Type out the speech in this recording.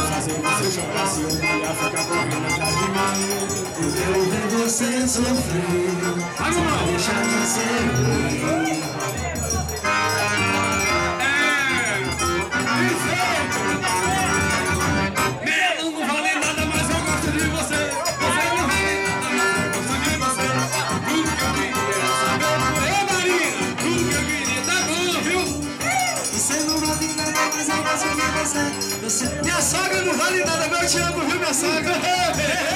fazer você chorar, se humilhar, ficar correndo atrás de mim. Eu quero ver você sofrer, só pra deixar de ser ruim. Minha sogra não vale nada, mas eu te amo, viu, minha sogra?